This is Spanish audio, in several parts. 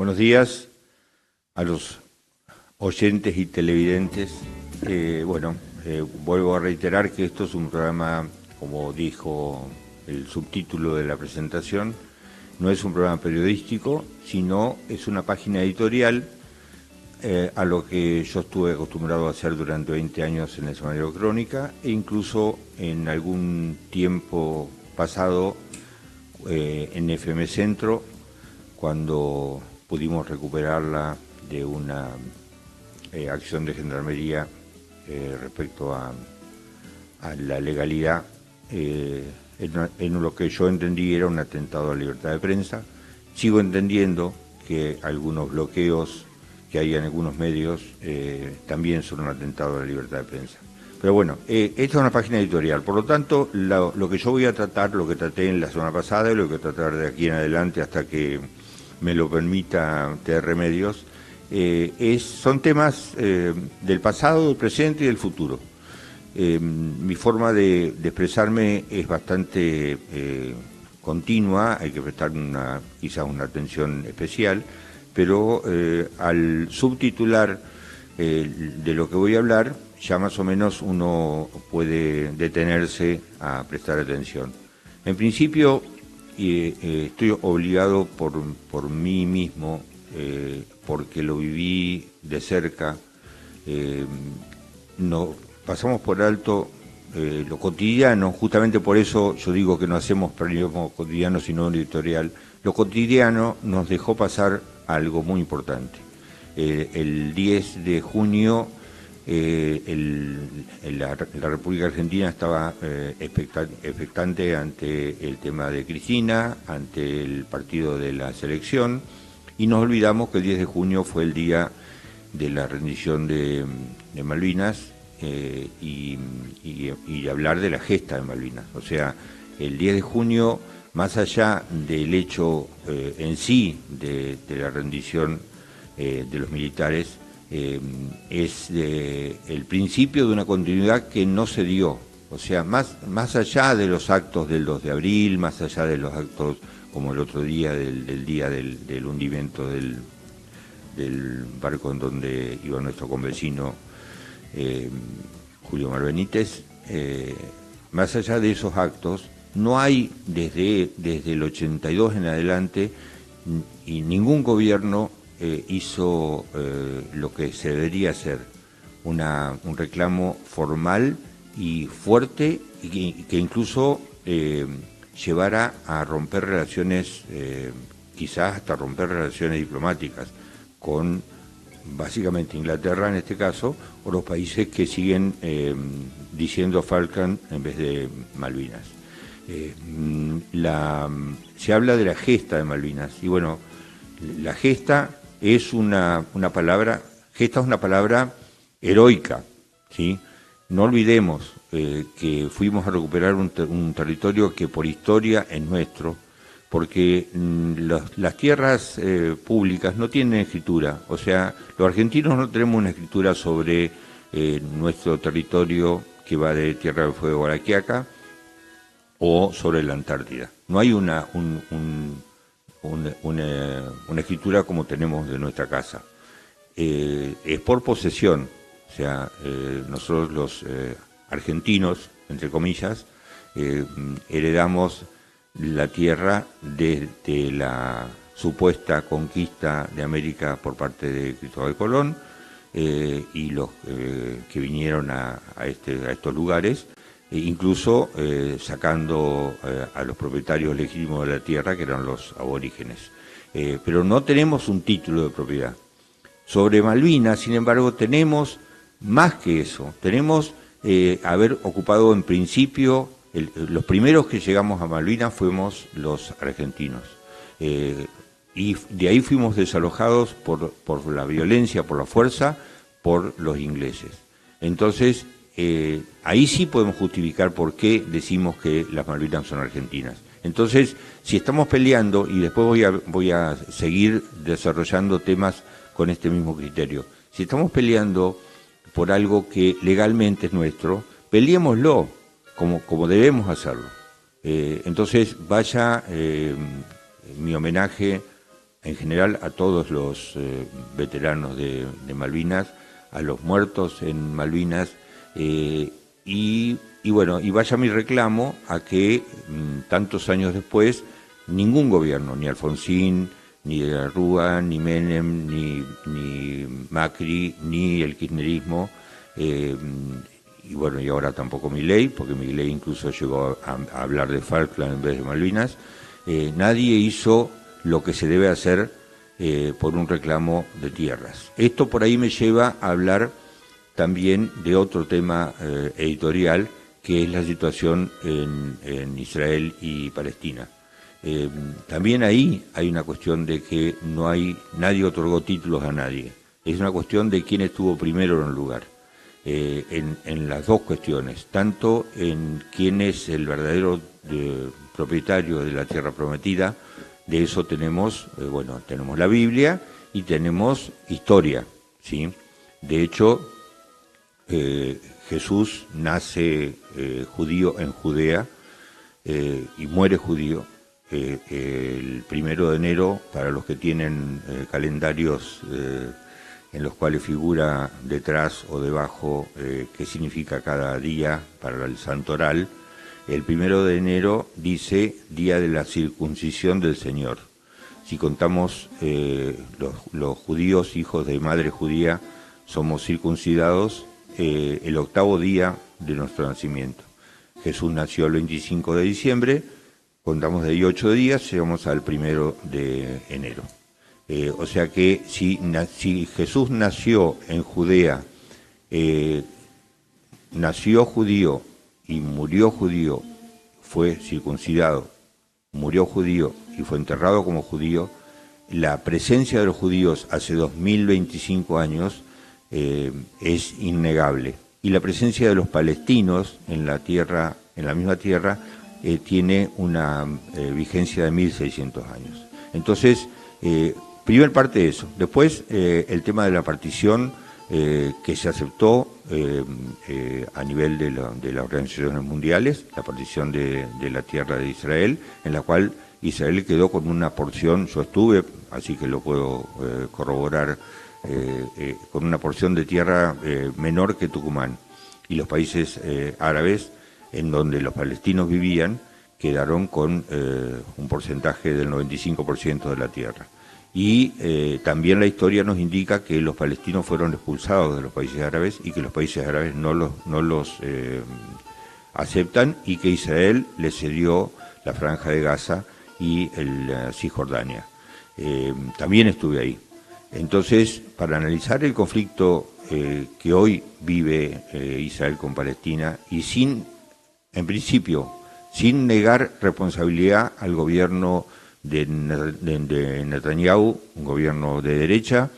Buenos días a los oyentes y televidentes. Vuelvo a reiterar que esto es un programa, como dijo el subtítulo de la presentación, no es un programa periodístico, sino es una página editorial a lo que yo estuve acostumbrado a hacer durante 20 años en el semanario Crónica e incluso en algún tiempo pasado en FM Centro, cuando pudimos recuperarla de una acción de gendarmería respecto a la legalidad, en lo que yo entendí era un atentado a la libertad de prensa. Sigo entendiendo que algunos bloqueos que hay en algunos medios también son un atentado a la libertad de prensa. Pero bueno, esta es una página editorial, por lo tanto, lo que yo voy a tratar, lo que traté en la semana pasada y lo que tratar de aquí en adelante hasta que me lo permita TR Medios, son temas del pasado, del presente y del futuro. Mi forma de expresarme es bastante continua, hay que prestar quizás una atención especial, pero al subtitular de lo que voy a hablar, ya más o menos uno puede detenerse a prestar atención. En principio, estoy obligado por mí mismo, porque lo viví de cerca, pasamos por alto lo cotidiano, justamente por eso yo digo que no hacemos periodismo cotidiano sino un editorial. Lo cotidiano nos dejó pasar algo muy importante. El 10 de junio la República Argentina estaba expectante ante el tema de Cristina, ante el partido de la selección, y nos olvidamos que el 10 de junio fue el día de la rendición de Malvinas y hablar de la gesta de Malvinas. O sea, el 10 de junio, más allá del hecho en sí de la rendición de los militares, es el principio de una continuidad que no se dio. O sea, más allá de los actos del 2 de abril, más allá de los actos como el otro día, del día del hundimiento del barco en donde iba nuestro convecino Julio Mar Benítez, más allá de esos actos, no hay desde el 82 en adelante, y ningún gobierno hizo lo que se debería hacer, un reclamo formal y fuerte, y que incluso llevara a romper relaciones, quizás hasta romper relaciones diplomáticas con básicamente Inglaterra en este caso, o los países que siguen diciendo Falkland en vez de Malvinas. Se habla de la gesta de Malvinas, y bueno, la gesta es una palabra heroica, ¿sí? No olvidemos que fuimos a recuperar un territorio que por historia es nuestro, porque las tierras públicas no tienen escritura. O sea, los argentinos no tenemos una escritura sobre nuestro territorio que va de Tierra del Fuego a la Quiaca o sobre la Antártida. No hay una escritura como tenemos de nuestra casa. Es por posesión. O sea, nosotros los argentinos, entre comillas, heredamos la tierra desde la supuesta conquista de América por parte de Cristóbal Colón y los que vinieron a estos lugares, incluso sacando a los propietarios legítimos de la tierra, que eran los aborígenes. Pero no tenemos un título de propiedad. Sobre Malvinas, sin embargo, tenemos más que eso. Tenemos haber ocupado en principio, los primeros que llegamos a Malvinas fuimos los argentinos. Y de ahí fuimos desalojados por la violencia, por la fuerza, por los ingleses. Entonces, ahí sí podemos justificar por qué decimos que las Malvinas son argentinas. Entonces, si estamos peleando, y después voy a seguir desarrollando temas con este mismo criterio, si estamos peleando por algo que legalmente es nuestro, peleémoslo como debemos hacerlo. Entonces, vaya mi homenaje en general a todos los veteranos de Malvinas, a los muertos en Malvinas, y bueno, y vaya mi reclamo a que tantos años después ningún gobierno, ni Alfonsín, ni de la Rúa, ni Menem, ni Macri, ni el kirchnerismo, y bueno, y ahora tampoco Milei, porque Milei incluso llegó a hablar de Falkland en vez de Malvinas, nadie hizo lo que se debe hacer por un reclamo de tierras. Esto por ahí me lleva a hablar también de otro tema editorial, que es la situación en Israel y Palestina. También ahí hay una cuestión de que nadie otorgó títulos a nadie. Es una cuestión de quién estuvo primero en el lugar. En las dos cuestiones, tanto en quién es el verdadero propietario de la tierra prometida. De eso tenemos, tenemos la Biblia y tenemos historia, ¿sí? De hecho, Jesús nace judío en Judea y muere judío el 1 de enero, para los que tienen calendarios en los cuales figura detrás o debajo qué significa cada día para el santoral. El 1 de enero dice día de la circuncisión del Señor. Si contamos los judíos, hijos de madre judía, somos circuncidados el 8º día de nuestro nacimiento. Jesús nació el 25 de diciembre, contamos de ahí 8 días, llegamos al 1 de enero. O sea que si Jesús nació en Judea, nació judío y murió judío, fue circuncidado, murió judío y fue enterrado como judío, la presencia de los judíos hace 2025 años es innegable. Y la presencia de los palestinos en la tierra, en la misma tierra, tiene una vigencia de 1600 años. Entonces, primer parte de eso. Después, el tema de la partición que se aceptó a nivel de las organizaciones mundiales, la partición de la tierra de Israel, en la cual Israel quedó con una porción, yo estuve, así que lo puedo corroborar, con una porción de tierra menor que Tucumán. Y los países árabes, en donde los palestinos vivían, quedaron con un porcentaje del 95% de la tierra. Y también la historia nos indica que los palestinos fueron expulsados de los países árabes y que los países árabes no los aceptan, y que Israel les cedió la Franja de Gaza y Cisjordania. También estuve ahí. Entonces, para analizar el conflicto que hoy vive Israel con Palestina, y en principio, sin negar responsabilidad al gobierno de Netanyahu, un gobierno de derecha,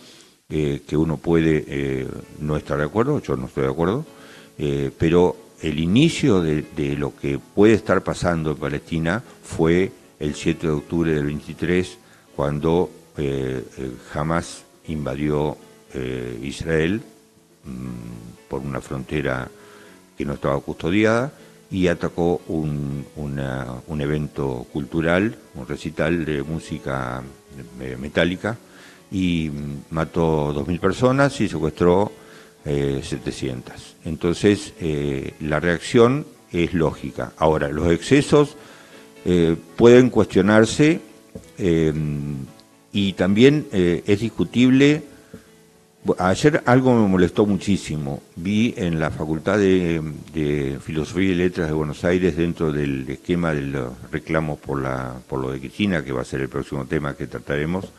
que uno puede no estar de acuerdo, yo no estoy de acuerdo, pero el inicio de lo que puede estar pasando en Palestina fue el 7 de octubre del 23, cuando Hamas invadió Israel por una frontera que no estaba custodiada, y atacó un evento cultural, un recital de música metálica, y mató 2.000 personas y secuestró 700. Entonces, la reacción es lógica. Ahora, los excesos pueden cuestionarse, y también es discutible. Ayer algo me molestó muchísimo. Vi en la Facultad de Filosofía y Letras de Buenos Aires, dentro del esquema de los reclamos por lo de Cristina, que va a ser el próximo tema que trataremos,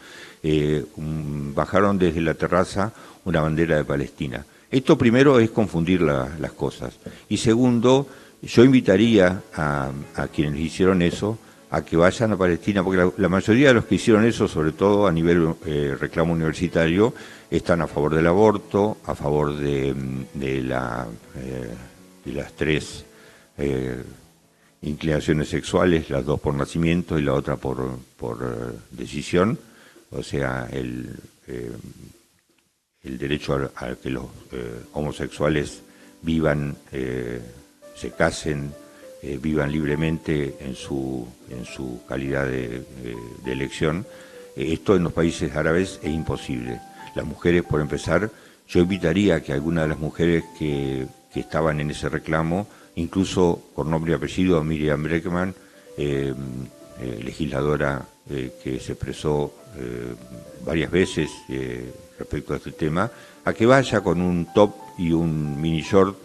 bajaron desde la terraza una bandera de Palestina. Esto primero es confundir las cosas. Y segundo, yo invitaría a quienes hicieron eso a que vayan a Palestina, porque la mayoría de los que hicieron eso, sobre todo a nivel reclamo universitario, están a favor del aborto, a favor de las 3 inclinaciones sexuales, las 2 por nacimiento y la otra por decisión, o sea, el derecho a que los homosexuales vivan, se casen, vivan libremente en su calidad de elección. Esto en los países árabes es imposible. Las mujeres, por empezar, yo invitaría a que algunas de las mujeres que estaban en ese reclamo, incluso por nombre y apellido, a Miriam Bregman, legisladora que se expresó varias veces respecto a este tema, a que vaya con un top y un mini short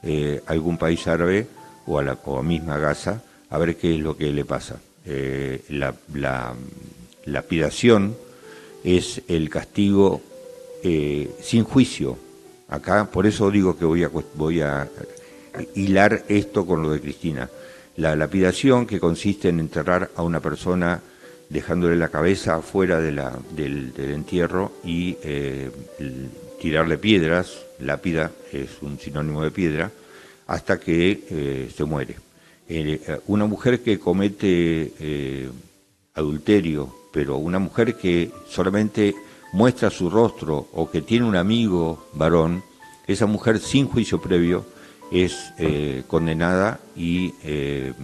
a algún país árabe o a la misma Gaza a ver qué es lo que le pasa. La lapidación es el castigo sin juicio. Acá, por eso digo que voy a hilar esto con lo de Cristina. La lapidación, que consiste en enterrar a una persona dejándole la cabeza afuera del entierro y tirarle piedras, lápida es un sinónimo de piedra, hasta que se muere. Una mujer que comete adulterio, pero una mujer que solamente muestra su rostro o que tiene un amigo varón, esa mujer sin juicio previo es condenada y el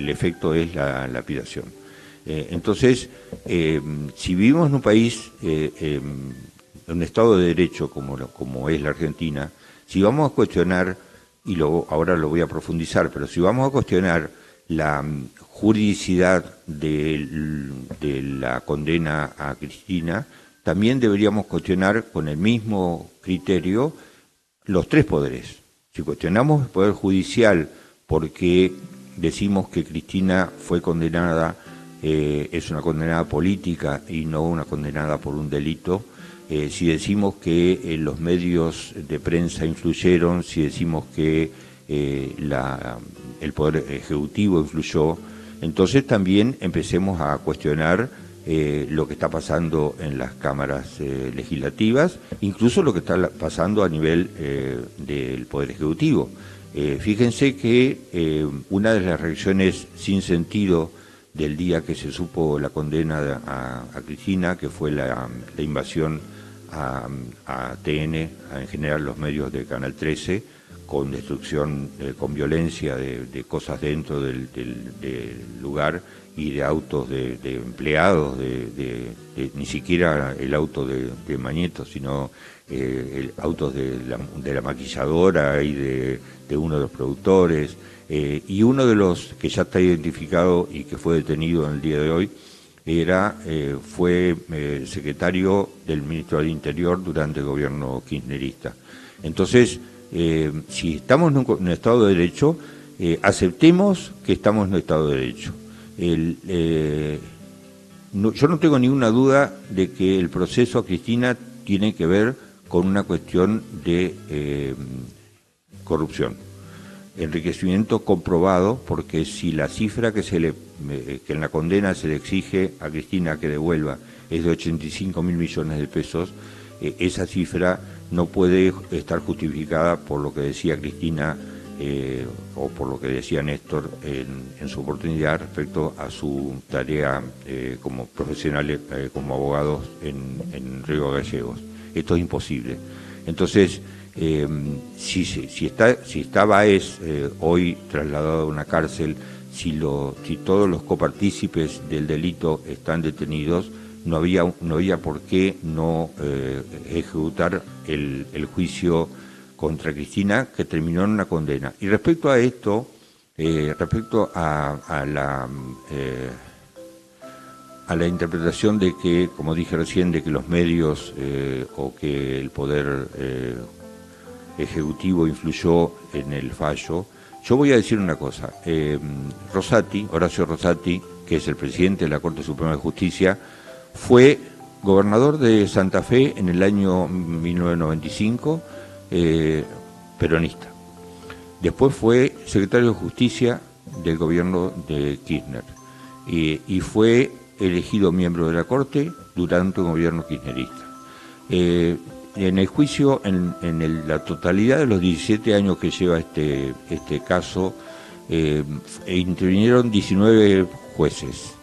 efecto es la lapidación. Entonces, si vivimos en un país, en un Estado de Derecho como es la Argentina, si vamos a cuestionar, y ahora lo voy a profundizar, pero si vamos a cuestionar la juridicidad de la condena a Cristina, también deberíamos cuestionar con el mismo criterio los tres poderes. Si cuestionamos el Poder Judicial porque decimos que Cristina fue condenada, es una condenada política y no una condenada por un delito, si decimos que los medios de prensa influyeron, si decimos que el Poder Ejecutivo influyó, entonces también empecemos a cuestionar lo que está pasando en las cámaras legislativas, incluso lo que está pasando a nivel del Poder Ejecutivo. Fíjense que una de las reacciones sin sentido del día que se supo la condena a Cristina, que fue la invasión a TN, en general los medios de Canal 13, con destrucción, con violencia de cosas dentro del lugar y de autos de empleados, ni siquiera el auto de Mañeto, sino autos de la maquilladora y de uno de los productores, y uno de los que ya está identificado y que fue detenido en el día de hoy fue secretario del ministro del Interior durante el gobierno kirchnerista. Entonces, si estamos en un Estado de Derecho, aceptemos que estamos en un Estado de Derecho. Yo no tengo ninguna duda de que el proceso a Cristina tiene que ver con una cuestión de corrupción, enriquecimiento comprobado, porque si la cifra que en la condena se le exige a Cristina que devuelva es de 85.000 millones de pesos, esa cifra no puede estar justificada por lo que decía Cristina o por lo que decía Néstor en su oportunidad respecto a su tarea como profesionales, como abogados en Río Gallegos. Esto es imposible. Entonces, si está Báez hoy trasladado a una cárcel, si todos los copartícipes del delito están detenidos, no había por qué no ejecutar el juicio contra Cristina, que terminó en una condena. Y respecto a esto, respecto a la interpretación de que, como dije recién, de que los medios o que el Poder Ejecutivo influyó en el fallo, yo voy a decir una cosa. Horacio Rosati, que es el presidente de la Corte Suprema de Justicia, fue gobernador de Santa Fe en el año 1995, peronista. Después fue secretario de Justicia del gobierno de Kirchner y fue elegido miembro de la Corte durante un gobierno kirchnerista. En el juicio, en la totalidad de los 17 años que lleva este caso, intervinieron 19 jueces,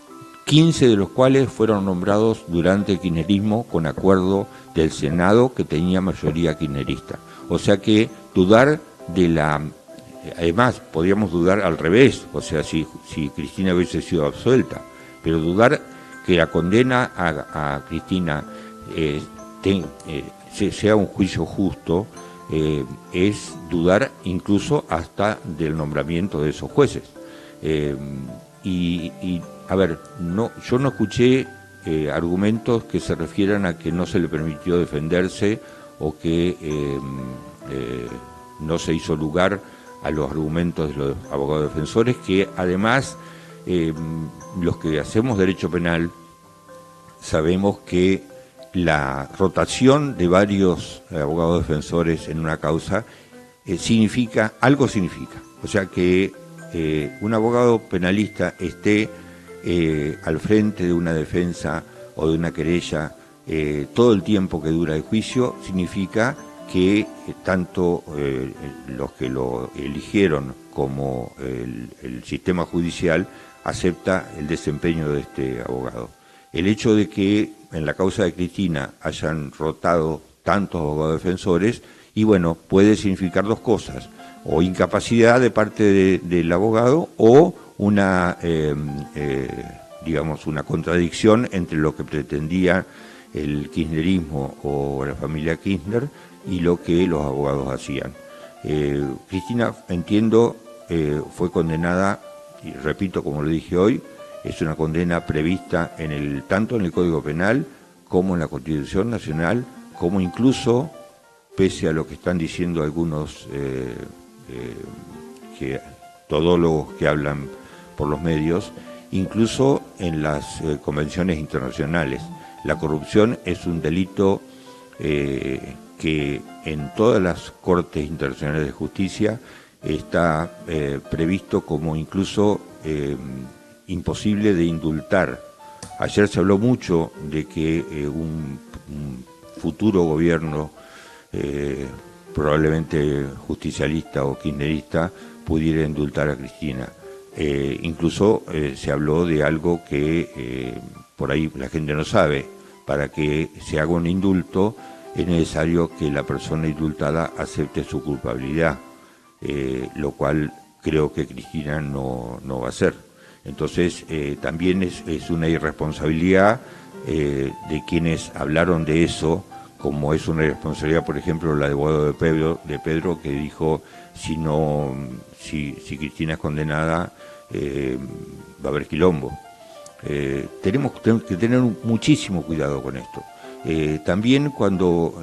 15 de los cuales fueron nombrados durante el kirchnerismo con acuerdo del Senado, que tenía mayoría kirchnerista. O sea que dudar además podríamos dudar al revés, o sea, si Cristina hubiese sido absuelta. pero dudar que la condena a Cristina sea un juicio justo es dudar incluso hasta del nombramiento de esos jueces. A ver, yo no escuché argumentos que se refieran a que no se le permitió defenderse o que no se hizo lugar a los argumentos de los abogados defensores, que además los que hacemos derecho penal sabemos que la rotación de varios abogados defensores en una causa significa. O sea, que un abogado penalista esté al frente de una defensa o de una querella todo el tiempo que dura el juicio, significa que tanto los que lo eligieron como el sistema judicial acepta el desempeño de este abogado. El hecho de que en la causa de Cristina hayan rotado tantos abogados defensores, y bueno, puede significar dos cosas: o incapacidad de parte del abogado, o una contradicción entre lo que pretendía el kirchnerismo o la familia Kirchner y lo que los abogados hacían. Cristina, entiendo, fue condenada, y repito, como lo dije hoy, es una condena prevista tanto en el Código Penal como en la Constitución Nacional, como incluso, pese a lo que están diciendo algunos todólogos que hablan por los medios, incluso en las convenciones internacionales. La corrupción es un delito que en todas las cortes internacionales de justicia está previsto como incluso imposible de indultar. Ayer se habló mucho de que un futuro gobierno, probablemente justicialista o kirchnerista, pudiera indultar a Cristina. Incluso se habló de algo que por ahí la gente no sabe. Para que se haga un indulto es necesario que la persona indultada acepte su culpabilidad, lo cual creo que Cristina no va a hacer. Entonces también es una irresponsabilidad de quienes hablaron de eso, como es una irresponsabilidad, por ejemplo, la de abogado de Pedro, que dijo si Cristina es condenada va a haber quilombo. Tenemos que tener muchísimo cuidado con esto. También cuando,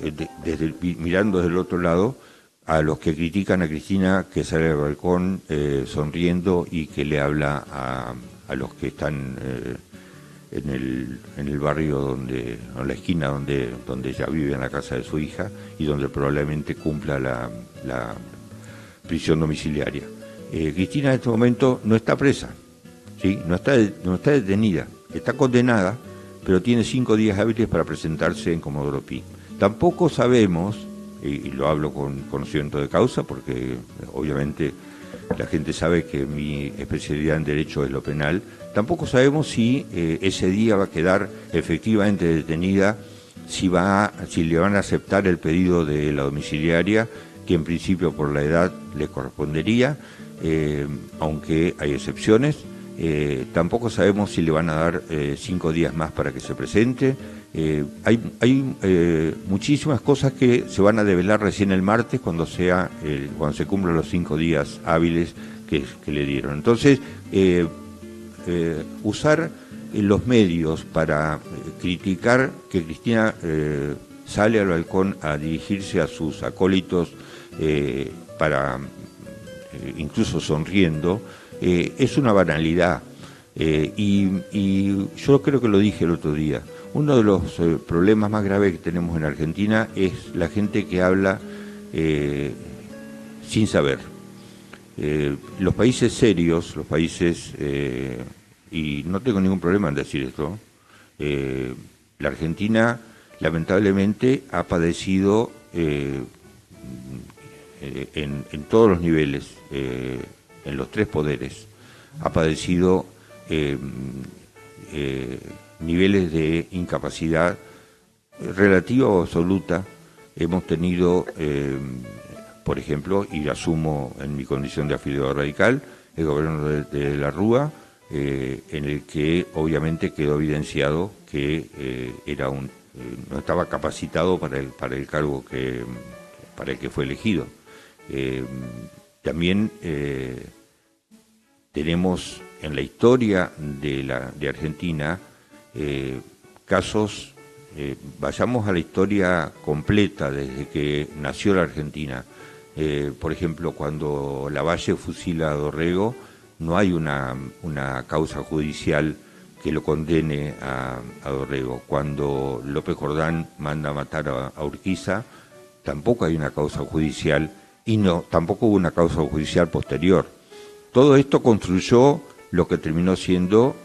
mirando desde el otro lado, a los que critican a Cristina, que sale al balcón sonriendo y que le habla a los que están en el barrio en la esquina donde ella vive, en la casa de su hija, y donde probablemente cumpla la prisión domiciliaria. Cristina en este momento no está presa, ¿sí? No está detenida, está condenada, pero tiene 5 días hábiles para presentarse en Comodoro Pi. Tampoco sabemos, y lo hablo con conocimiento de causa, porque obviamente la gente sabe que mi especialidad en Derecho es lo penal, tampoco sabemos si ese día va a quedar efectivamente detenida, si le van a aceptar el pedido de la domiciliaria, que en principio por la edad le correspondería, aunque hay excepciones. Tampoco sabemos si le van a dar 5 días más para que se presente. Hay muchísimas cosas que se van a develar recién el martes, cuando se cumplan los 5 días hábiles que le dieron. Entonces, usar los medios para criticar que Cristina sale al balcón a dirigirse a sus acólitos incluso sonriendo, es una banalidad. Y yo creo que lo dije el otro día. Uno de los problemas más graves que tenemos en Argentina es la gente que habla sin saber. Los países serios, y no tengo ningún problema en decir esto, la Argentina lamentablemente ha padecido en todos los niveles, en los 3 poderes, ha padecido niveles de incapacidad relativa o absoluta. Hemos tenido, por ejemplo, y asumo en mi condición de afiliado radical, el gobierno de la Rúa en el que obviamente quedó evidenciado que no estaba capacitado para el cargo para el que fue elegido. También tenemos en la historia de Argentina casos, vayamos a la historia completa desde que nació la Argentina. Por ejemplo, cuando Lavalle fusila a Dorrego, no hay una causa judicial que lo condene a Dorrego. Cuando López Jordán manda a matar a Urquiza, tampoco hay una causa judicial y tampoco hubo una causa judicial posterior. Todo esto construyó lo que terminó siendo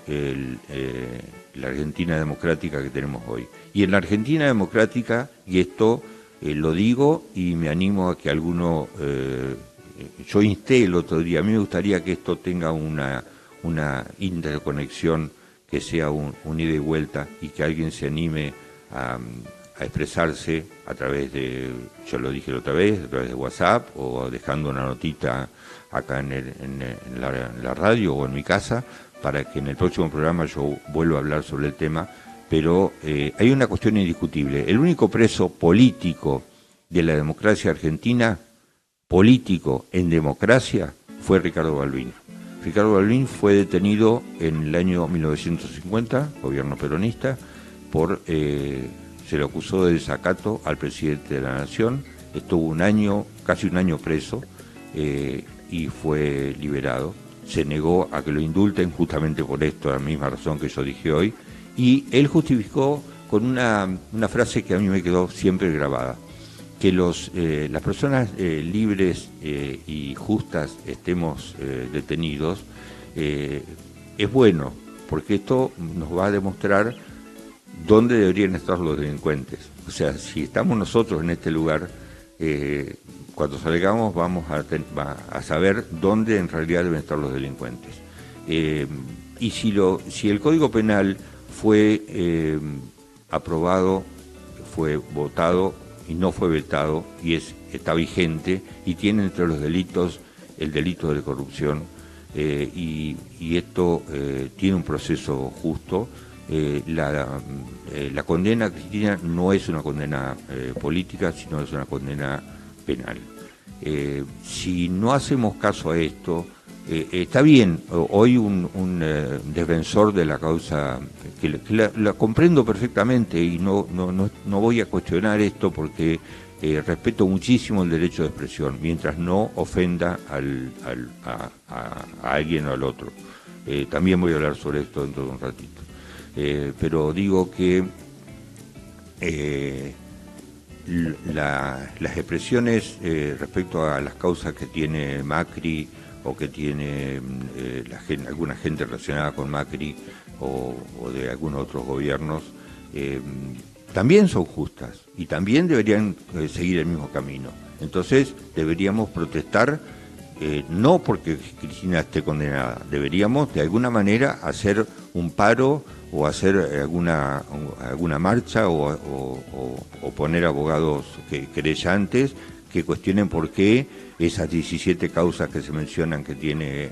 la Argentina democrática que tenemos hoy. Y en la Argentina democrática, y esto lo digo y me animo a que alguno, yo insté el otro día, a mí me gustaría que esto tenga una interconexión, que sea un ida y vuelta, y que alguien se anime a expresarse a través de, yo lo dije la otra vez, a través de WhatsApp o dejando una notita acá en la radio o en mi casa, para que en el próximo programa yo vuelva a hablar sobre el tema. Pero hay una cuestión indiscutible. El único preso político de la democracia argentina, político en democracia, fue Ricardo Balbín. Ricardo Balbín fue detenido en el año 1950, gobierno peronista, se le acusó de desacato al presidente de la Nación, estuvo casi un año preso y fue liberado. Se negó a que lo indulten justamente por esto, la misma razón que yo dije hoy, y él justificó con una frase que a mí me quedó siempre grabada, que las personas libres y justas estemos detenidos, es bueno, porque esto nos va a demostrar dónde deberían estar los delincuentes. O sea, si estamos nosotros en este lugar, cuando salgamos vamos a saber dónde en realidad deben estar los delincuentes. Y si el Código Penal fue aprobado, fue votado y no fue vetado, y está vigente, y tiene entre los delitos el delito de corrupción, y esto tiene un proceso justo. La condena a Cristina no es una condena política, sino es una condena penal. Si no hacemos caso a esto, está bien, hoy un defensor de la causa, que la comprendo perfectamente y no voy a cuestionar esto porque respeto muchísimo el derecho de expresión, mientras no ofenda a alguien o al otro. También voy a hablar sobre esto dentro de un ratito. Pero digo que las expresiones respecto a las causas que tiene Macri o que tiene alguna gente relacionada con Macri o de algunos otros gobiernos, también son justas y también deberían seguir el mismo camino. Entonces deberíamos protestar, no porque Cristina esté condenada, deberíamos de alguna manera hacer un paro o hacer alguna marcha o poner abogados querellantes que cuestionen por qué esas 17 causas que se mencionan que tiene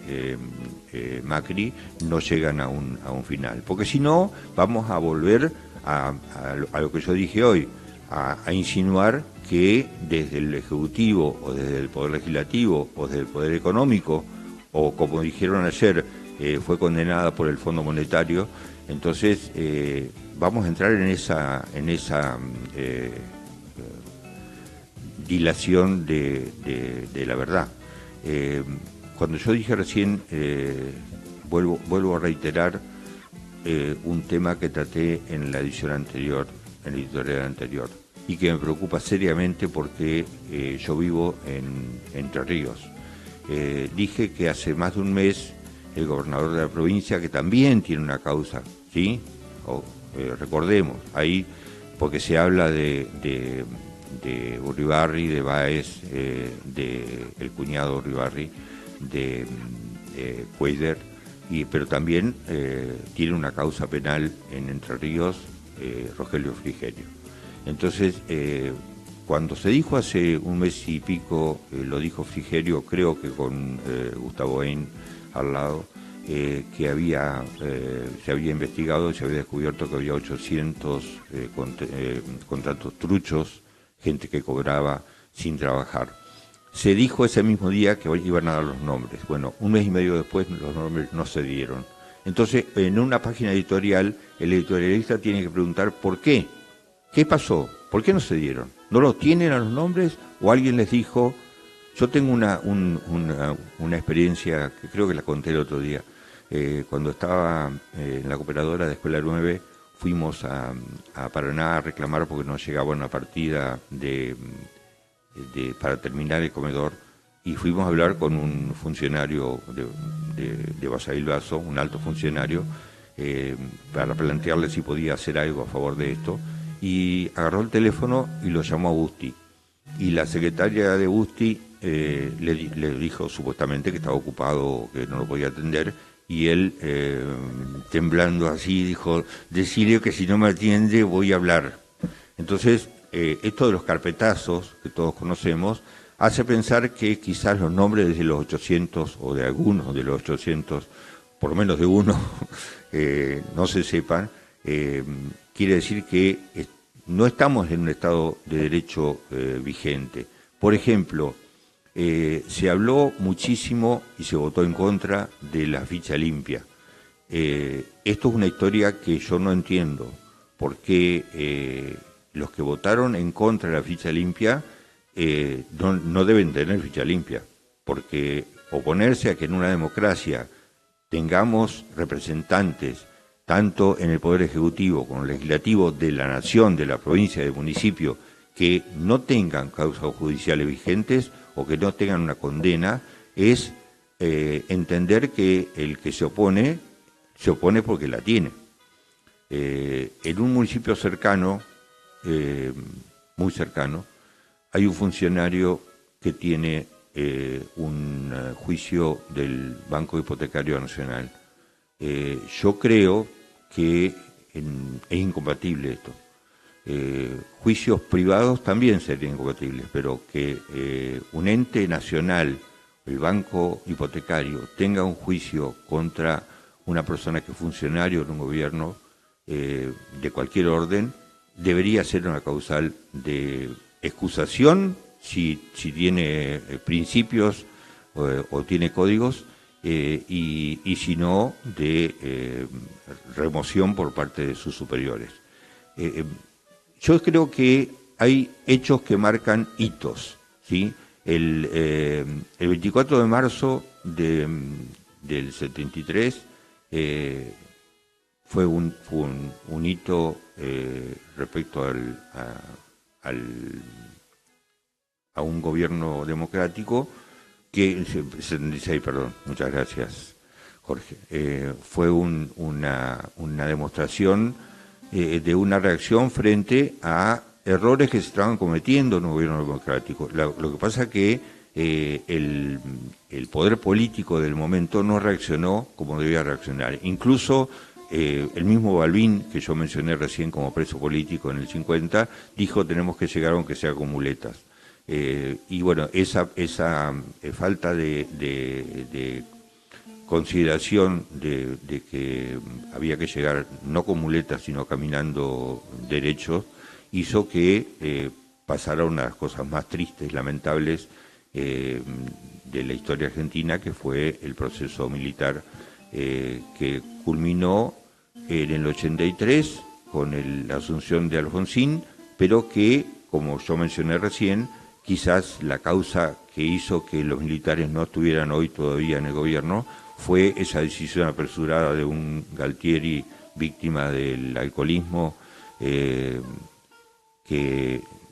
Macri no llegan a un final. Porque si no, vamos a volver a lo que yo dije hoy, a insinuar que desde el Ejecutivo o desde el Poder Legislativo o desde el Poder Económico, o como dijeron ayer, fue condenada por el Fondo Monetario. Entonces vamos a entrar en esa dilación de la verdad. Cuando yo dije recién, vuelvo a reiterar un tema que traté en la edición anterior, en el editorial anterior, y que me preocupa seriamente porque yo vivo en Entre Ríos. Dije que hace más de un mes el gobernador de la provincia, que también tiene una causa, ¿sí? Recordemos, ahí, porque se habla de Uribarri, de Báez, el cuñado Uribarri, de Cuéllar, pero también tiene una causa penal en Entre Ríos, Rogelio Frigerio. Entonces, cuando se dijo hace un mes y pico, lo dijo Frigerio, creo que con Gustavo Ein al lado, que se había investigado, se había descubierto que había 800 contratos truchos, gente que cobraba sin trabajar. Se dijo ese mismo día que iban a dar los nombres. Bueno, un mes y medio después los nombres no se dieron. Entonces, en una página editorial, el editorialista tiene que preguntar ¿por qué? ¿Qué pasó? ¿Por qué no se dieron? ¿No lo tienen a los nombres o alguien les dijo? Yo tengo una experiencia que creo que la conté el otro día. Cuando estaba en la cooperadora de Escuela 9, fuimos a Paraná a reclamar porque no llegaba una partida para terminar el comedor, y fuimos a hablar con un funcionario de Basavilbaso, un alto funcionario, para plantearle si podía hacer algo a favor de esto, y agarró el teléfono y lo llamó a Busti, y la secretaria de Busti le dijo supuestamente que estaba ocupado, que no lo podía atender, y él, temblando así, dijo: decirle que si no me atiende voy a hablar. Entonces, esto de los carpetazos, que todos conocemos, hace pensar que quizás los nombres de los 800, o de algunos de los 800, por lo menos de uno, no se sepan. Quiere decir que no estamos en un Estado de Derecho vigente. Por ejemplo, se habló muchísimo y se votó en contra de la ficha limpia. Esto es una historia que yo no entiendo, porque los que votaron en contra de la ficha limpia no deben tener ficha limpia, porque oponerse a que en una democracia tengamos representantes tanto en el Poder Ejecutivo como en el Legislativo de la Nación, de la provincia, del municipio, que no tengan causas judiciales vigentes o que no tengan una condena, es entender que el que se opone porque la tiene. En un municipio cercano, muy cercano, hay un funcionario que tiene un juicio del Banco Hipotecario Nacional. Yo creo que es incompatible esto. Juicios privados también serían incompatibles, pero que un ente nacional, el Banco Hipotecario, tenga un juicio contra una persona que es funcionario de un gobierno de cualquier orden, debería ser una causal de excusación si tiene principios o tiene códigos, y si no, de remoción por parte de sus superiores. Yo creo que hay hechos que marcan hitos, ¿sí? El 24 de marzo del 73 fue un hito respecto a un gobierno democrático, 76, perdón, muchas gracias, Jorge. Fue una demostración de una reacción frente a errores que se estaban cometiendo en un gobierno democrático. Lo que pasa es que el poder político del momento no reaccionó como debía reaccionar. Incluso el mismo Balbín, que yo mencioné recién como preso político en el 50, dijo: tenemos que llegar aunque sea con muletas. Y bueno, esa falta de consideración de que había que llegar no con muletas sino caminando derecho, hizo que pasara una de las cosas más tristes, lamentables de la historia argentina, que fue el proceso militar que culminó en el 83 con la asunción de Alfonsín, pero que, como yo mencioné recién, quizás la causa que hizo que los militares no estuvieran hoy todavía en el gobierno fue esa decisión apresurada de un Galtieri víctima del alcoholismo, que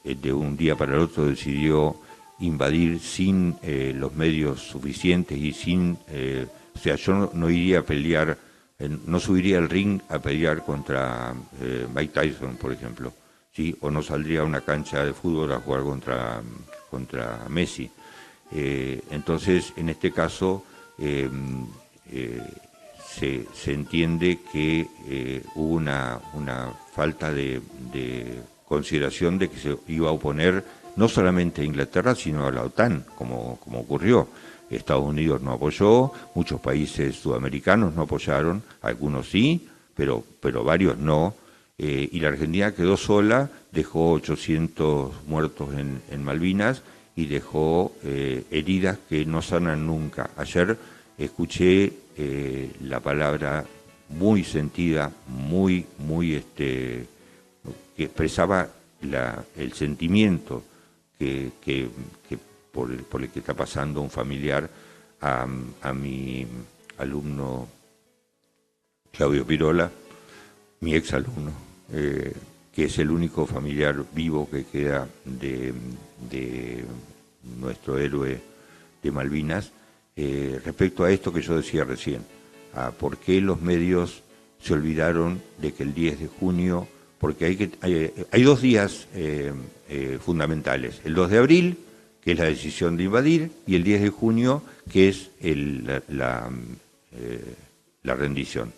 de un día para el otro decidió invadir sin los medios suficientes y sin... o sea, yo no iría a pelear, no subiría al ring a pelear contra Mike Tyson, por ejemplo, ¿sí? O no saldría a una cancha de fútbol a jugar contra Messi. Entonces, en este caso, se entiende que hubo una falta de consideración de que se iba a oponer no solamente a Inglaterra, sino a la OTAN, como ocurrió. Estados Unidos no apoyó, muchos países sudamericanos no apoyaron, algunos sí, pero varios no, y la Argentina quedó sola, dejó 800 muertos en Malvinas y dejó heridas que no sanan nunca. Ayer escuché la palabra muy sentida, muy que expresaba el sentimiento que por el que está pasando un familiar a mi alumno Claudio Pirola, mi exalumno, que es el único familiar vivo que queda de nuestro héroe de Malvinas, respecto a esto que yo decía recién, a por qué los medios se olvidaron de que el 10 de junio, porque hay 2 días fundamentales, el 2 de abril, que es la decisión de invadir, y el 10 de junio, que es la rendición.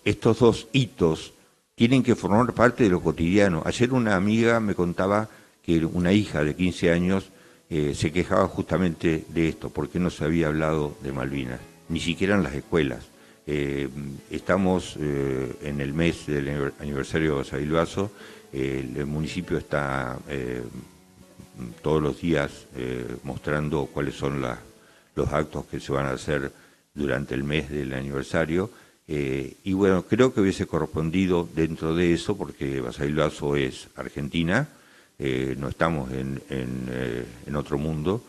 Estos 2 hitos tienen que formar parte de lo cotidiano. Ayer una amiga me contaba que una hija de 15 años se quejaba justamente de esto, porque no se había hablado de Malvinas, ni siquiera en las escuelas. Estamos en el mes del aniversario de Basavilbaso, el municipio está todos los días mostrando cuáles son los actos que se van a hacer durante el mes del aniversario, y bueno, creo que hubiese correspondido dentro de eso, porque Basavilbaso es Argentina, no estamos en otro mundo,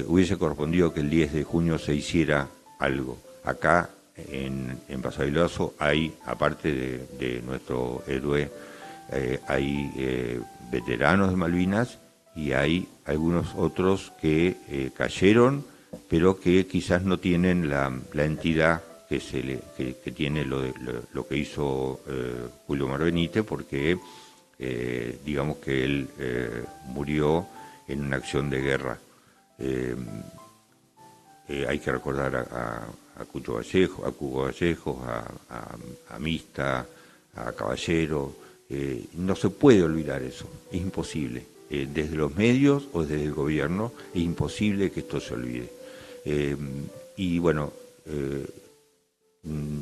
hubiese correspondido que el 10 de junio se hiciera algo. Acá en Basavilbaso hay, aparte de nuestro héroe, hay veteranos de Malvinas y hay algunos otros que cayeron, pero que quizás no tienen la entidad que tiene lo que hizo Julio Omar Benítez, porque digamos que él murió en una acción de guerra. Hay que recordar a Cucho Vallejo, a Cuco Vallejo, a Mista, a Caballero. No se puede olvidar eso, es imposible. Desde los medios o desde el gobierno es imposible que esto se olvide. Y bueno,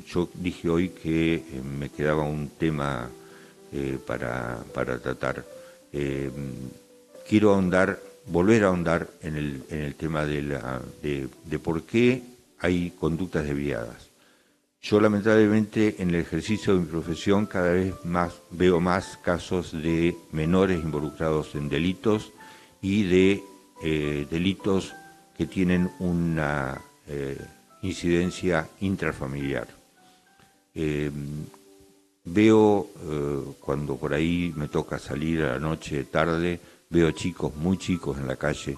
yo dije hoy que me quedaba un tema para tratar. Quiero volver a ahondar en el tema de por qué hay conductas desviadas. Yo lamentablemente en el ejercicio de mi profesión cada vez más veo más casos de menores involucrados en delitos y de delitos que tienen una incidencia intrafamiliar. Veo cuando por ahí me toca salir a la noche tarde, veo chicos muy chicos en la calle,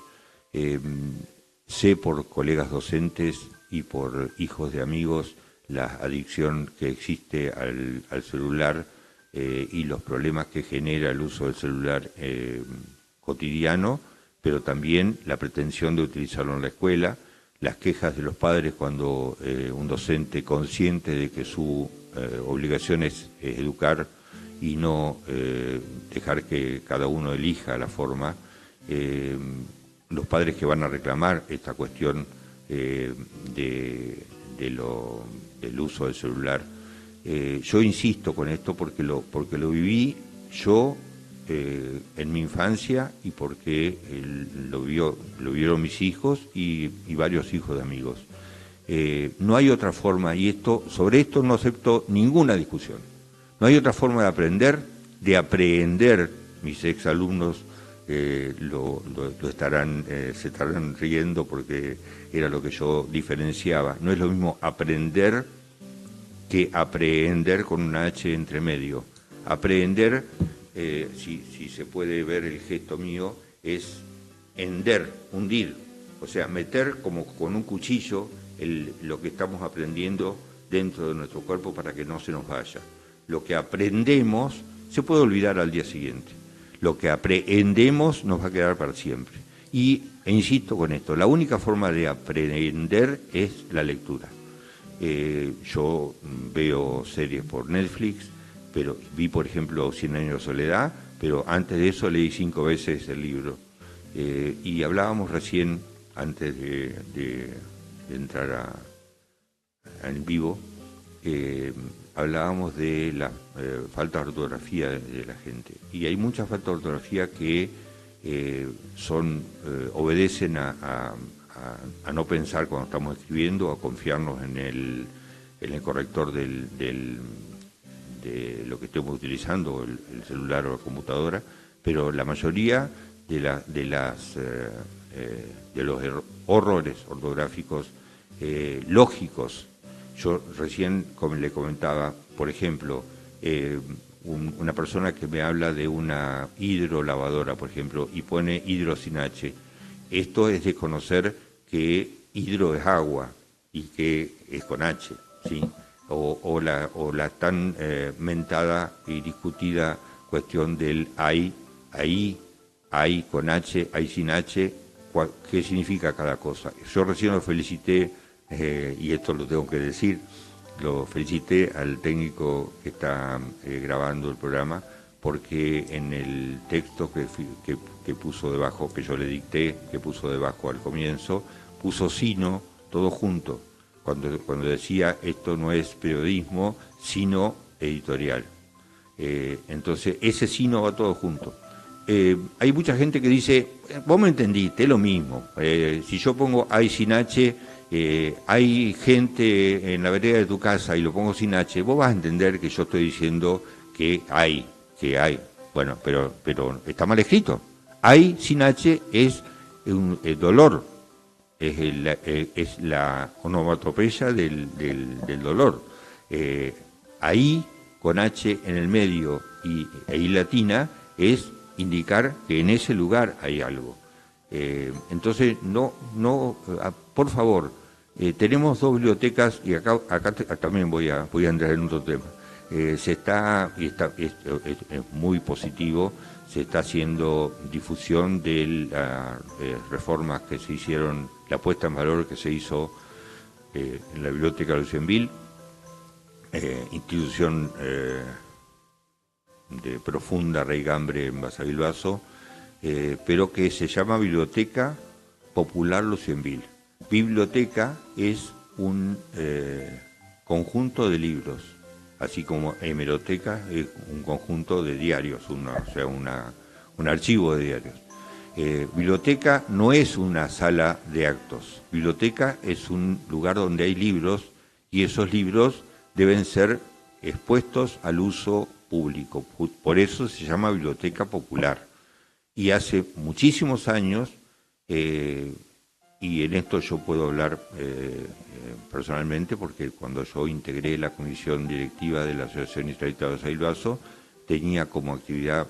sé por colegas docentes y por hijos de amigos la adicción que existe al celular y los problemas que genera el uso del celular cotidiano, pero también la pretensión de utilizarlo en la escuela, las quejas de los padres cuando un docente consciente de que su obligación es educar y no dejar que cada uno elija la forma, los padres que van a reclamar esta cuestión del uso del celular. Yo insisto con esto porque lo viví yo en mi infancia y porque lo vieron mis hijos y varios hijos de amigos. No hay otra forma, y sobre esto no acepto ninguna discusión. No hay otra forma de aprender. Mis exalumnos se estarán riendo porque era lo que yo diferenciaba. No es lo mismo aprender que aprehender con una H entre medio. Aprehender, si se puede ver el gesto mío, es hundir, o sea, meter como con un cuchillo lo que estamos aprendiendo dentro de nuestro cuerpo para que no se nos vaya. Lo que aprendemos se puede olvidar al día siguiente. Lo que aprendemos nos va a quedar para siempre. E insisto con esto, la única forma de aprender es la lectura. Yo veo series por Netflix, pero vi, por ejemplo, 100 años de soledad, pero antes de eso leí 5 veces el libro. Y hablábamos recién, antes de entrar en vivo, hablábamos de la falta de ortografía de la gente. Y hay mucha falta de ortografía que obedecen a no pensar cuando estamos escribiendo, a confiarnos en el corrector de lo que estemos utilizando, el celular o la computadora, pero la mayoría de los horrores ortográficos lógicos. Yo recién le comentaba, por ejemplo, una persona que me habla de una hidrolavadora, por ejemplo, y pone hidro sin H. Esto es desconocer que hidro es agua y que es con H, ¿sí? O la tan mentada y discutida cuestión del hay con H, hay sin H, qué significa cada cosa. Yo recién lo felicité, y esto lo tengo que decir, lo felicité al técnico que está grabando el programa, porque en el texto que puso debajo, que yo le dicté, que puso debajo al comienzo, puso sino, todo junto, cuando decía esto no es periodismo, sino editorial. Entonces ese sino va todo junto. Hay mucha gente que dice, vos me entendiste, es lo mismo. Si yo pongo hay sin H, hay gente en la vereda de tu casa y lo pongo sin H, vos vas a entender que yo estoy diciendo que hay. Bueno, pero está mal escrito. Hay sin H es el dolor, es la onomatopeya del dolor. Ahí con H en el medio e I latina es indicar que en ese lugar hay algo. Entonces, por favor, tenemos dos bibliotecas, y acá también voy a entrar en otro tema. Es muy positivo, se está haciendo difusión de las reformas que se hicieron, la puesta en valor que se hizo en la Biblioteca Lucienville, institución de profunda raigambre en Basavilbaso, pero que se llama Biblioteca Popular Lucienville. Biblioteca es un conjunto de libros, así como hemeroteca es un conjunto de diarios, un archivo de diarios. Biblioteca no es una sala de actos, biblioteca es un lugar donde hay libros y esos libros deben ser expuestos al uso público. Por eso se llama Biblioteca Popular. Y hace muchísimos años, y en esto yo puedo hablar personalmente, porque cuando yo integré la comisión directiva de la Asociación Historista de Basavilbaso, tenía como actividad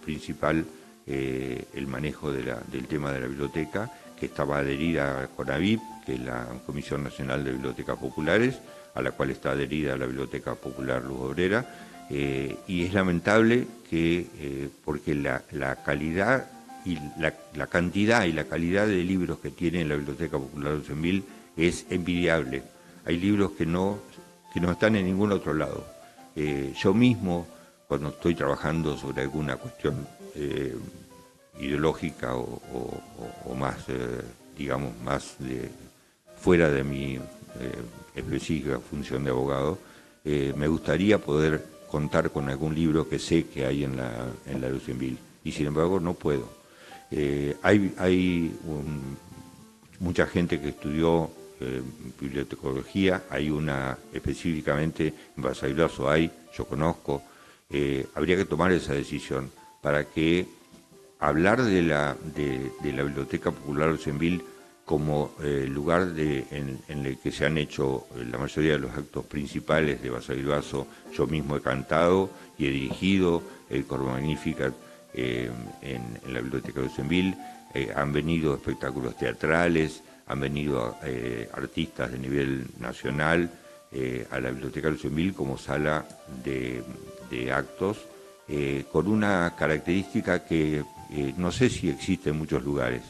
principal el manejo del tema de la biblioteca, que estaba adherida a CONAVIP, que es la Comisión Nacional de Bibliotecas Populares, a la cual está adherida la Biblioteca Popular Luz Obrera, y es lamentable que, porque la calidad y la cantidad y la calidad de libros que tiene la Biblioteca Popular Lucienville es envidiable. Hay libros que no están en ningún otro lado. Yo mismo, cuando estoy trabajando sobre alguna cuestión ideológica o más, digamos, más fuera de mi específica función de abogado, me gustaría poder contar con algún libro que sé que hay en la Lucienville, y sin embargo no puedo. Hay mucha gente que estudió bibliotecología, hay una específicamente en Basavilbaso, yo conozco. Habría que tomar esa decisión para que hablar de la Biblioteca Popular Lucienville como lugar en el que se han hecho la mayoría de los actos principales de Basavilbaso. Yo mismo he cantado y he dirigido el Coro Magnificat en la Biblioteca de Lucienville. Han venido espectáculos teatrales, han venido artistas de nivel nacional a la Biblioteca de Lucienville como sala de actos, con una característica que no sé si existe en muchos lugares.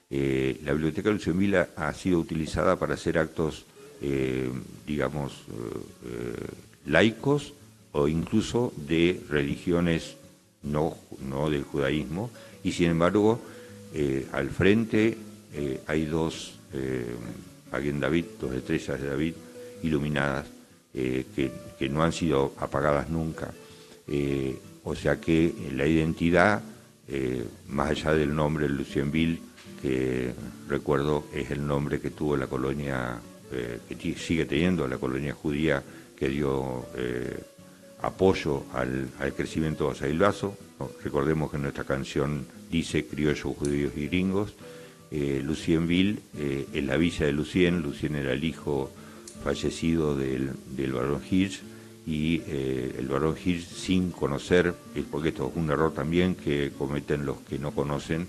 La Biblioteca de Lucienville ha sido utilizada para hacer actos, digamos, laicos o incluso de religiones no del judaísmo, y sin embargo Al frente hay dos Maguen David, dos estrellas de David iluminadas, que no han sido apagadas nunca. O sea que la identidad, más allá del nombre Lucienville, que recuerdo es el nombre que tuvo la colonia, que sigue teniendo la colonia judía, que dio apoyo al crecimiento de Basavilbaso. ¿No? Recordemos que nuestra canción dice criollos, judíos y gringos. Lucienville es la villa de Lucien. Lucien era el hijo fallecido del barón Hirsch, y el barón Hirsch, sin conocer, porque esto es un error también que cometen los que no conocen,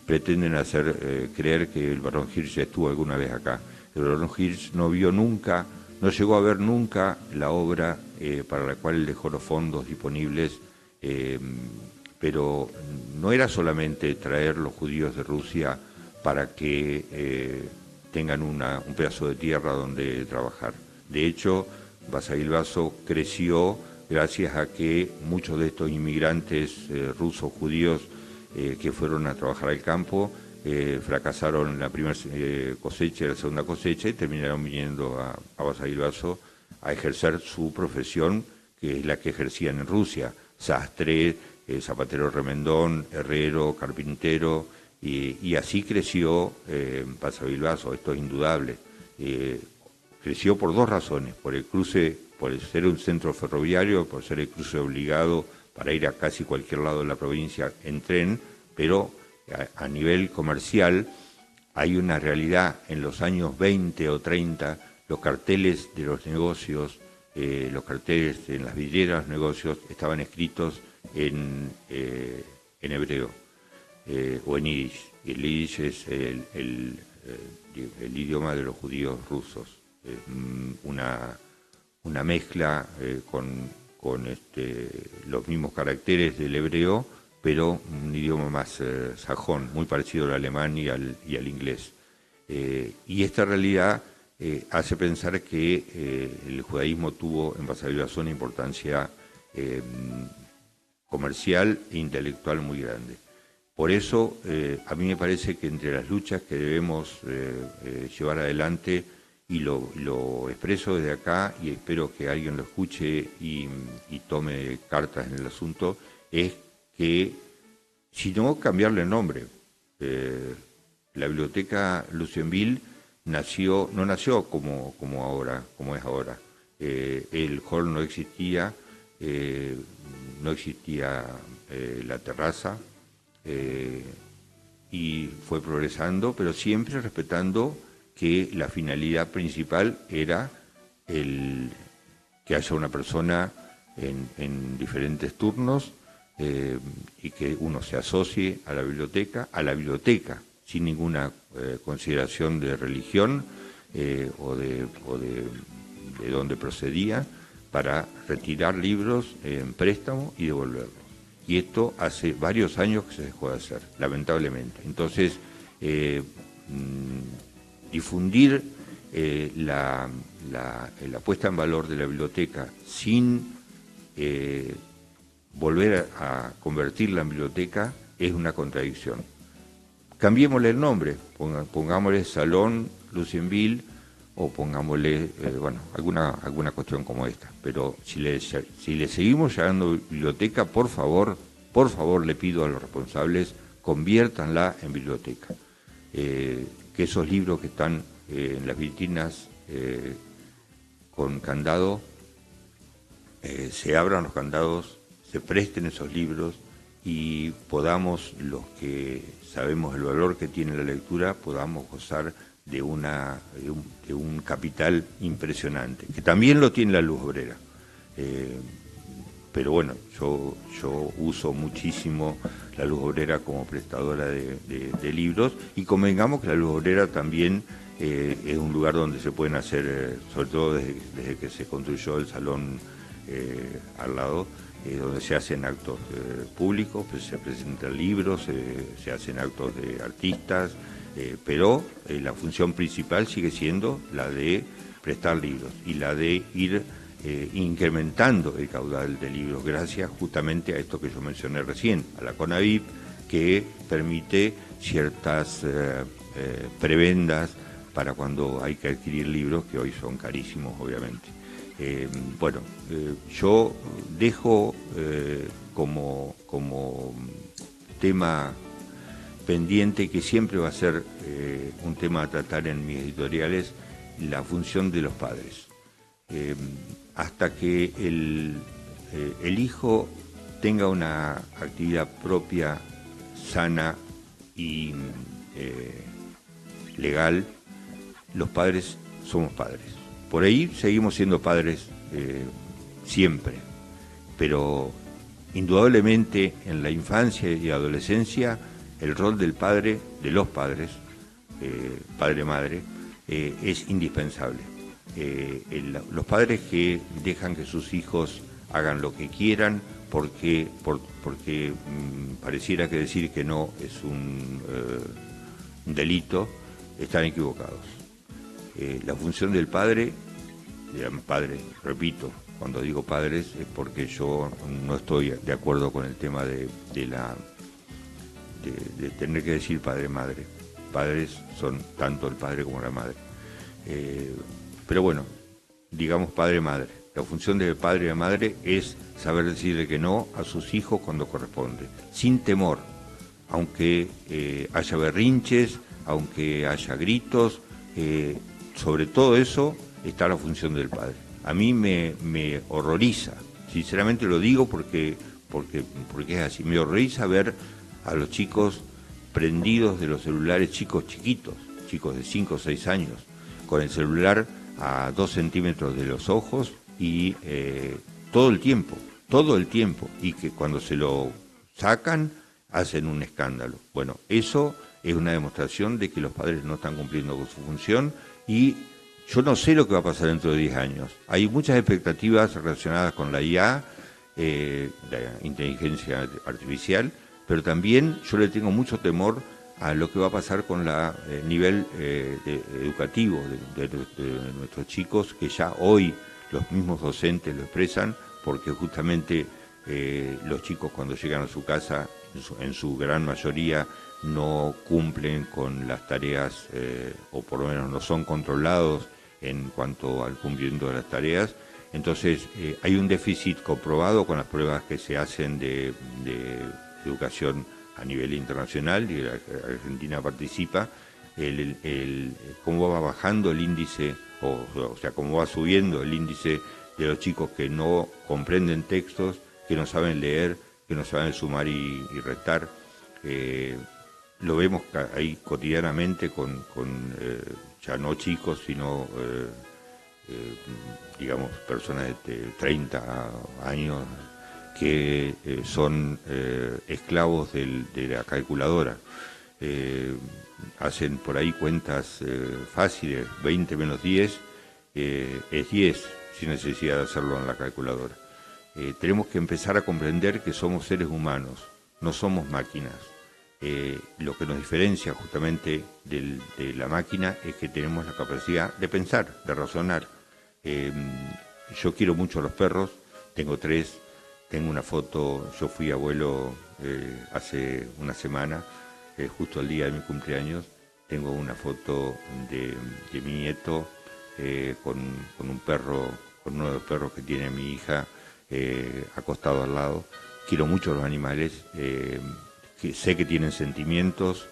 pretenden hacer creer que el barón Hirsch estuvo alguna vez acá. El barón Hirsch no vio nunca, no llegó a ver nunca la obra para la cual dejó los fondos disponibles, pero no era solamente traer los judíos de Rusia para que tengan un pedazo de tierra donde trabajar. De hecho, Basavilbaso creció gracias a que muchos de estos inmigrantes rusos judíos que fueron a trabajar al campo fracasaron en la primera cosecha y la segunda cosecha y terminaron viniendo a Basavilbaso a ejercer su profesión, que es la que ejercían en Rusia: sastre, zapatero remendón, herrero, carpintero, y así creció Basavilbaso. Esto es indudable. Creció por dos razones: por el cruce, por ser un centro ferroviario, por ser el cruce obligado para ir a casi cualquier lado de la provincia en tren, pero a nivel comercial hay una realidad. En los años 20 o 30, los carteles de los negocios, los carteles en las vidrieras de los negocios estaban escritos en hebreo o en yiddish. Y el yiddish es el idioma de los judíos rusos. Una mezcla con los mismos caracteres del hebreo, pero un idioma más sajón, muy parecido al alemán y al inglés. Y esta realidad hace pensar que el judaísmo tuvo en Basavilbaso una importancia comercial e intelectual muy grande. Por eso, a mí me parece que entre las luchas que debemos llevar adelante, y lo expreso desde acá, y espero que alguien lo escuche y tome cartas en el asunto, es que, si no, cambiarle el nombre. La biblioteca Lucienville no nació como ahora, como es ahora. El hall no existía, la terraza, y fue progresando, pero siempre respetando que la finalidad principal era que haya una persona en diferentes turnos, y que uno se asocie a la biblioteca, sin ninguna consideración de religión o de dónde procedía, para retirar libros en préstamo y devolverlos. Y esto hace varios años que se dejó de hacer, lamentablemente. Entonces, difundir la puesta en valor de la biblioteca sin volver a convertirla en biblioteca es una contradicción. Cambiémosle el nombre, pongámosle Salón Lucienville, o pongámosle alguna cuestión como esta. Pero si le seguimos llamando biblioteca, por favor le pido a los responsables, conviértanla en biblioteca. Que esos libros que están en las vitrinas con candado, se abran los candados, se presten esos libros, y podamos, los que sabemos el valor que tiene la lectura, podamos gozar de un capital impresionante, que también lo tiene la Luz Obrera. Pero bueno, yo uso muchísimo la Luz Obrera como prestadora de libros, y convengamos que la Luz Obrera también es un lugar donde se pueden hacer, sobre todo desde que se construyó el salón al lado, donde se hacen actos públicos, pues se presentan libros, se hacen actos de artistas, pero la función principal sigue siendo la de prestar libros y la de ir incrementando el caudal de libros, gracias justamente a esto que yo mencioné recién, a la CONAVIP, que permite ciertas prebendas para cuando hay que adquirir libros, que hoy son carísimos, obviamente. Yo dejo como tema pendiente, que siempre va a ser un tema a tratar en mis editoriales, la función de los padres. Hasta que el hijo tenga una actividad propia, sana y legal, los padres somos padres. Por ahí seguimos siendo padres siempre, pero indudablemente en la infancia y adolescencia el rol del padre, de los padres, padre-madre, es indispensable. Los padres que dejan que sus hijos hagan lo que quieran porque pareciera que decir que no es un delito, están equivocados. La función del padre, repito, cuando digo padres es porque yo no estoy de acuerdo con el tema de tener que decir padre-madre. Padres son tanto el padre como la madre. Pero bueno, digamos padre-madre. La función de padre y de madre es saber decirle que no a sus hijos cuando corresponde, sin temor, aunque haya berrinches, aunque haya gritos, sobre todo eso está la función del padre. A mí me horroriza, sinceramente lo digo porque es así, me horroriza ver a los chicos prendidos de los celulares, chicos chiquitos, chicos de 5 o 6 años, con el celular a 2 centímetros de los ojos y todo el tiempo, y que cuando se lo sacan hacen un escándalo. Bueno, eso es una demostración de que los padres no están cumpliendo con su función y yo no sé lo que va a pasar dentro de 10 años. Hay muchas expectativas relacionadas con la IA, la inteligencia artificial, pero también yo le tengo mucho temor a lo que va a pasar con el nivel educativo de nuestros chicos, que ya hoy los mismos docentes lo expresan, porque justamente los chicos cuando llegan a su casa, en su gran mayoría, no cumplen con las tareas, o por lo menos no son controlados en cuanto al cumplimiento de las tareas. Entonces hay un déficit comprobado con las pruebas que se hacen de educación a nivel internacional, y la Argentina participa, cómo va bajando el índice, o sea, cómo va subiendo el índice de los chicos que no comprenden textos, que no saben leer, que no saben sumar y restar. Lo vemos ahí cotidianamente con ya no chicos, sino digamos personas de 30 años que son esclavos de la calculadora. Hacen por ahí cuentas fáciles, 20 menos 10 es 10, sin necesidad de hacerlo en la calculadora. Tenemos que empezar a comprender que somos seres humanos, no somos máquinas. Lo que nos diferencia justamente de la máquina es que tenemos la capacidad de pensar, de razonar. Yo quiero mucho a los perros, tengo 3, tengo una foto, yo fui abuelo hace una semana, justo el día de mi cumpleaños, tengo una foto de mi nieto con un perro, con uno de los perros que tiene mi hija acostado al lado. Quiero mucho a los animales, que sé que tienen sentimientos,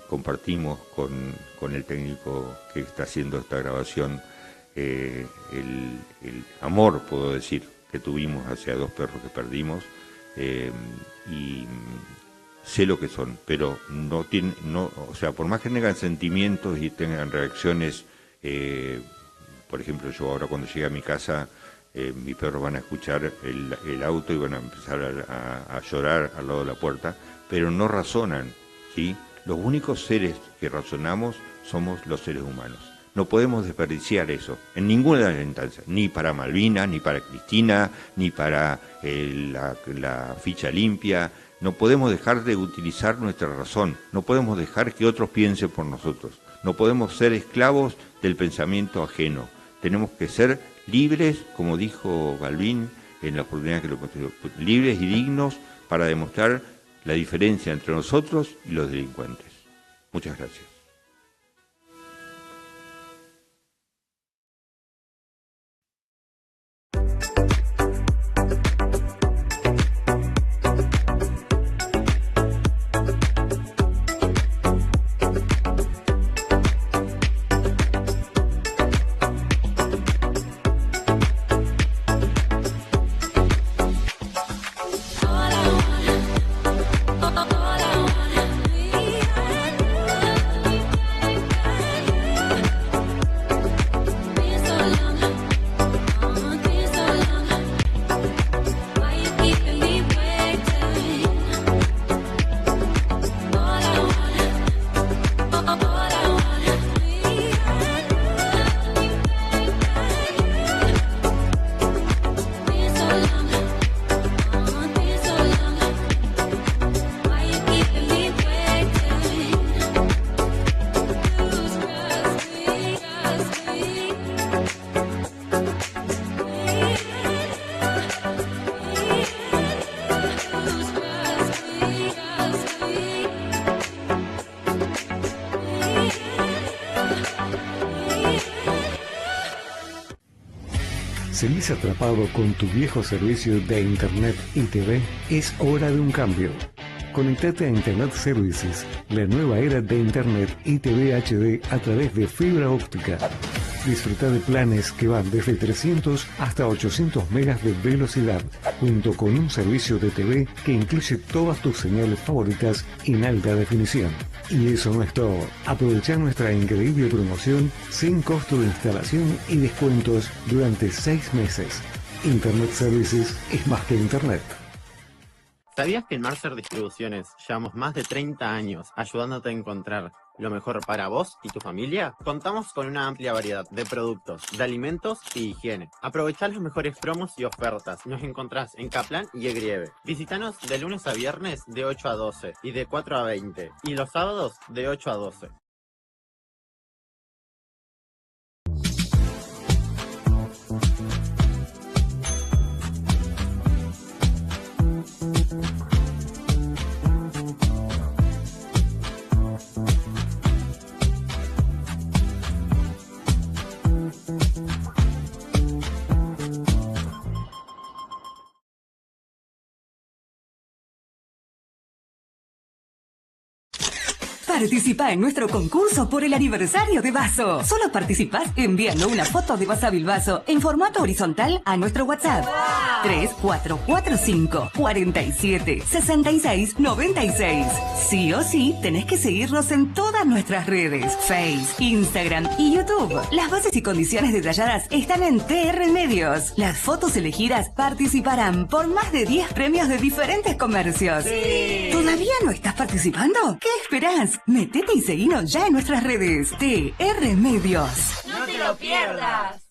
compartimos con el técnico que está haciendo esta grabación el amor, puedo decir, que tuvimos hacia 2 perros que perdimos, y sé lo que son, pero o sea, por más que tengan sentimientos y tengan reacciones, por ejemplo, yo ahora cuando llegue a mi casa, mis perros van a escuchar el auto y van a empezar a llorar al lado de la puerta, pero no razonan, ¿sí? Los únicos seres que razonamos somos los seres humanos. No podemos desperdiciar eso en ninguna de las instancias, ni para Malvinas, ni para Cristina, ni para la ficha limpia. No podemos dejar de utilizar nuestra razón, no podemos dejar que otros piensen por nosotros, no podemos ser esclavos del pensamiento ajeno. Tenemos que ser libres, como dijo Balbín en la oportunidad que lo construyó, libres y dignos para demostrar la diferencia entre nosotros y los delincuentes. Muchas gracias. ¿Seguís atrapado con tu viejo servicio de Internet y TV? Es hora de un cambio. Conectate a Internet Services, la nueva era de Internet y TV HD a través de fibra óptica. Disfruta de planes que van desde 300 hasta 800 megas de velocidad, junto con un servicio de TV que incluye todas tus señales favoritas en alta definición. Y eso no es todo. Aprovecha nuestra increíble promoción sin costo de instalación y descuentos durante 6 meses. Internet Services es más que Internet. ¿Sabías que en Mercer Distribuciones llevamos más de 30 años ayudándote a encontrar lo mejor para vos y tu familia? Contamos con una amplia variedad de productos, de alimentos y higiene. Aprovechá los mejores promos y ofertas. Nos encontrás en Kaplan y Egrieve. Visítanos de lunes a viernes de 8 a 12 y de 4 a 20. Y los sábados de 8 a 12. Participa en nuestro concurso por el aniversario de Vaso. Solo participás enviando una foto de Wasabil Vaso en formato horizontal a nuestro WhatsApp. ¡Wow! 3445 47 66 96. Sí o sí, tenés que seguirnos en todas nuestras redes: Face, Instagram y YouTube. Las bases y condiciones detalladas están en TR Medios. Las fotos elegidas participarán por más de 10 premios de diferentes comercios. ¡Sí! ¿Todavía no estás participando? ¿Qué esperás? Metete y seguinos ya en nuestras redes. TR Medios. ¡No te lo pierdas!